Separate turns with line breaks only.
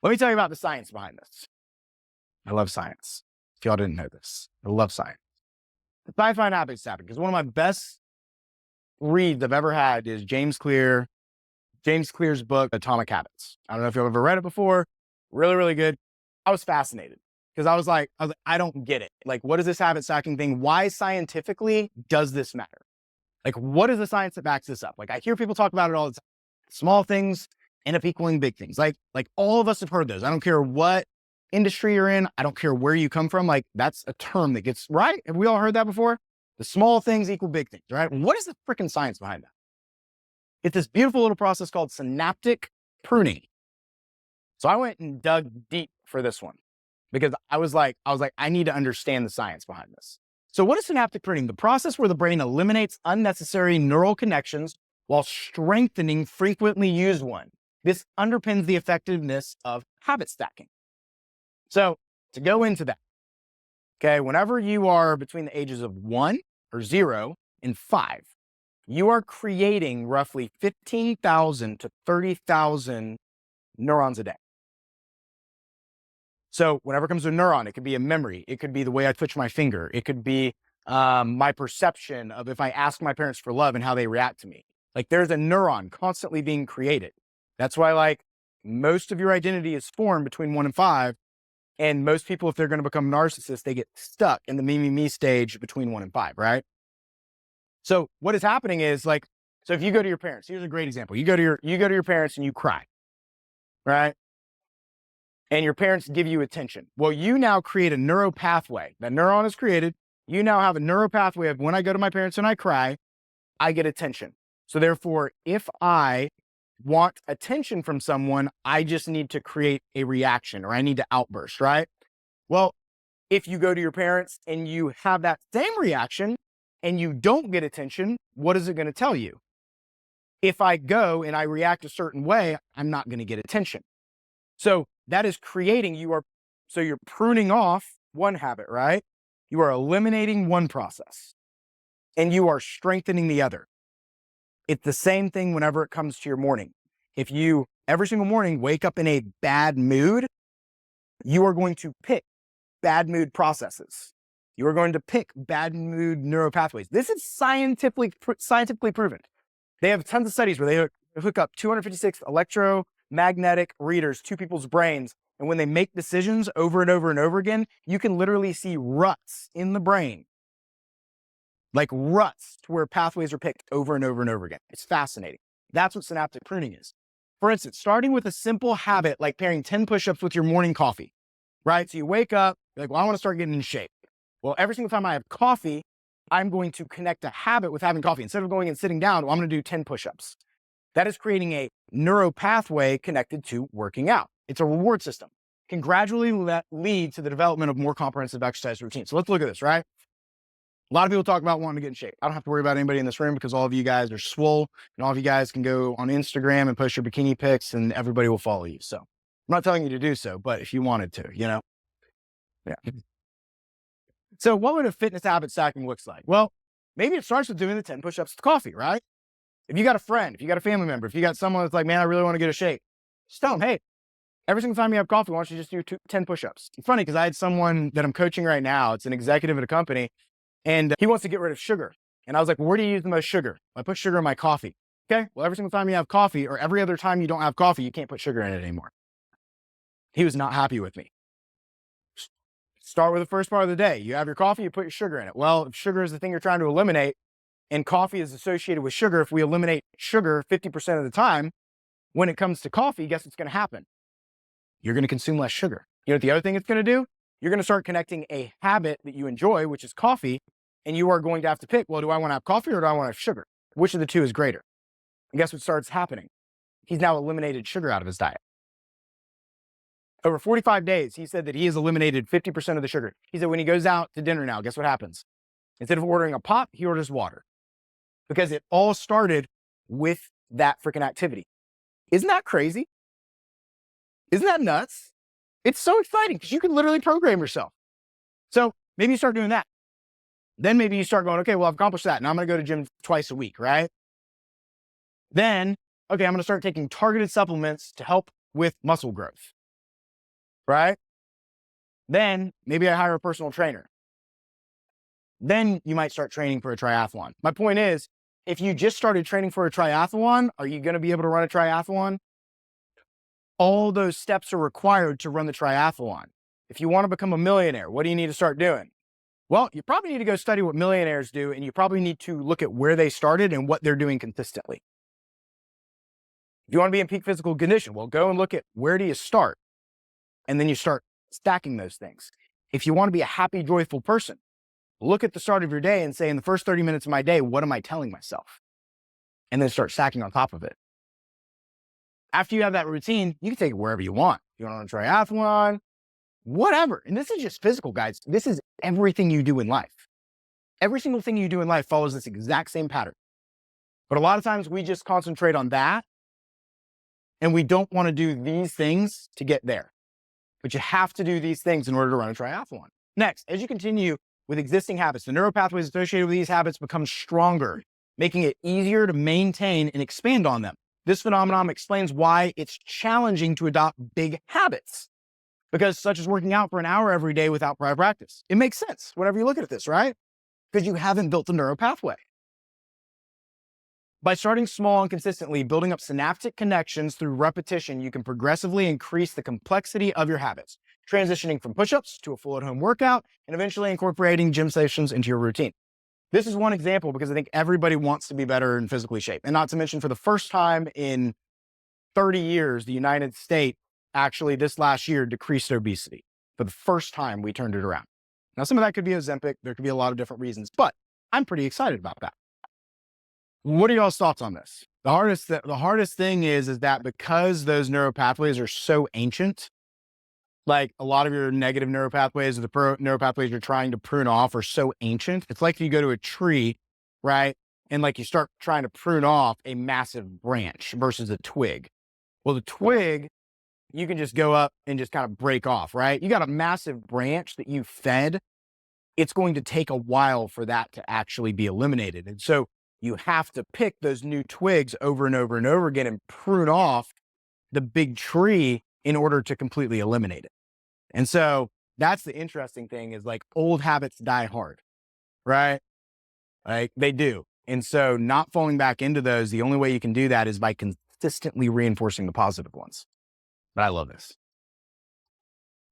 Let me tell you about the science behind this. I love science. If y'all didn't know this, I love science. The science behind habits happening because one of my best reads I've ever had is James Clear's book, Atomic Habits. I don't know if you've ever read it before. Really, really good. I was fascinated because I was like, I don't get it. Like, what is this habit stacking thing? Why scientifically does this matter? Like, what is the science that backs this up? Like, I hear people talk about it all the time. Small things end up equaling big things. Like all of us have heard those. I don't care what industry you're in. I don't care where you come from. Like, that's a term that gets right. Have we all heard that before? The small things equal big things, right? What is the freaking science behind that? It's this beautiful little process called synaptic pruning. So I went and dug deep for this one because I was like, I need to understand the science behind this. So what is synaptic pruning? The process where the brain eliminates unnecessary neural connections while strengthening frequently used ones. This underpins the effectiveness of habit stacking. So to go into that, okay, whenever you are between the ages of 1 or 0 and 5, you are creating roughly 15,000 to 30,000 neurons a day. So whenever it comes to a neuron, it could be a memory. It could be the way I twitch my finger. It could be my perception of if I ask my parents for love and how they react to me. Like, there's a neuron constantly being created. That's why, like, most of your identity is formed between 1 and 5. And most people, if they're going to become narcissists, they get stuck in the me stage between 1 and 5, right? So what is happening is, like, so if you go to your parents, here's a great example. You go to your parents and you cry, right? And your parents give you attention. Well, you now create a neuro pathway. That neuron is created. You now have a neuro pathway of when I go to my parents and I cry, I get attention. So therefore, if I want attention from someone, I just need to create a reaction, or I need to outburst, right? Well, if you go to your parents and you have that same reaction and you don't get attention, what is it going to tell you? If I go and I react a certain way, I'm not going to get attention. So that is creating, you're pruning off one habit, right? You are eliminating one process and you are strengthening the other. It's the same thing whenever it comes to your morning. If you every single morning wake up in a bad mood, you are going to pick bad mood processes. You are going to pick bad mood neuropathways. This is scientifically proven. They have tons of studies where they hook up 256 electromagnetic readers to people's brains. And when they make decisions over and over and over again, you can literally see ruts in the brain. Like ruts to where pathways are picked over and over and over again. It's fascinating. That's what synaptic pruning is. For instance, starting with a simple habit like pairing 10 push-ups with your morning coffee, right? So you wake up, you're like, well, I want to start getting in shape. Well, every single time I have coffee, I'm going to connect a habit with having coffee. Instead of going and sitting down, well, I'm going to do 10 push-ups. That is creating a neuro pathway connected to working out. It's a reward system. It can gradually lead to the development of more comprehensive exercise routines. So let's look at this, right? A lot of people talk about wanting to get in shape. I don't have to worry about anybody in this room because all of you guys are swole and all of you guys can go on Instagram and post your bikini pics and everybody will follow you. So I'm not telling you to do so, but if you wanted to, Yeah. So what would a fitness habit stacking looks like? Well, maybe it starts with doing the 10 push-ups with coffee, right? If you got a friend, if you got a family member, if you got someone that's like, man, I really want to get in shape, just tell them, hey, every single time you have coffee, why don't you just do 10 push-ups? It's funny because I had someone that I'm coaching right now. It's an executive at a company. And he wants to get rid of sugar. And I was like, well, where do you use the most sugar? I put sugar in my coffee. Okay, well, every single time you have coffee or every other time you don't have coffee, you can't put sugar in it anymore. He was not happy with me. Start with the first part of the day. You have your coffee, you put your sugar in it. Well, if sugar is the thing you're trying to eliminate and coffee is associated with sugar, if we eliminate sugar 50% of the time, when it comes to coffee, guess what's going to happen? You're going to consume less sugar. You know what the other thing it's going to do? You're going to start connecting a habit that you enjoy, which is coffee, and you are going to have to pick, well, do I want to have coffee or do I want to have sugar? Which of the two is greater? And guess what starts happening? He's now eliminated sugar out of his diet. Over 45 days, he said that he has eliminated 50% of the sugar. He said when he goes out to dinner now, guess what happens? Instead of ordering a pop, he orders water. Because it all started with that freaking activity. Isn't that crazy? Isn't that nuts? It's so exciting because you can literally program yourself. So maybe you start doing that. Then maybe you start going, okay, well, I've accomplished that. Now I'm going to go to gym twice a week, right? Then, okay, I'm going to start taking targeted supplements to help with muscle growth. right? Then maybe I hire a personal trainer. Then you might start training for a triathlon. My point is, if you just started training for a triathlon, are you going to be able to run a triathlon? All those steps are required to run the triathlon. If you want to become a millionaire, what do you need to start doing? Well, you probably need to go study what millionaires do, and you probably need to look at where they started and what they're doing consistently. If you want to be in peak physical condition, well, go and look at where do you start, and then you start stacking those things. If you want to be a happy, joyful person, look at the start of your day and say, in the first 30 minutes of my day, what am I telling myself? And then start stacking on top of it. After you have that routine, you can take it wherever you want. You want to run a triathlon, whatever. And this is just physical, guys. This is everything you do in life. Every single thing you do in life follows this exact same pattern. But a lot of times we just concentrate on that and we don't want to do these things to get there. But you have to do these things in order to run a triathlon. Next, as you continue with existing habits, the neural pathways associated with these habits become stronger, making it easier to maintain and expand on them. This phenomenon explains why it's challenging to adopt big habits, because such as working out for an hour every day without prior practice. It makes sense whenever you look at this, right? Because you haven't built the neural pathway. By starting small and consistently building up synaptic connections through repetition, you can progressively increase the complexity of your habits, transitioning from push-ups to a full at-home workout, and eventually incorporating gym sessions into your routine. This is one example because I think everybody wants to be better in physically shape. And not to mention, for the first time in 30 years, the United States actually this last year decreased obesity. For the first time, we turned it around. Now, some of that could be Ozempic. There could be a lot of different reasons, but I'm pretty excited about that. What are y'all's thoughts on this? The hardest thing is that because those neural pathways are so ancient, like a lot of your negative neural pathways or the neural pathways you're trying to prune off are so ancient. It's like you go to a tree, right? And like you start trying to prune off a massive branch versus a twig. Well, the twig, you can just go up and just kind of break off, right? You got a massive branch that you fed. It's going to take a while for that to actually be eliminated. And so you have to pick those new twigs over and over and over again and prune off the big tree in order to completely eliminate it. And so that's the interesting thing, is like old habits die hard, right? Like they do. And so not falling back into those, the only way you can do that is by consistently reinforcing the positive ones. But I love this.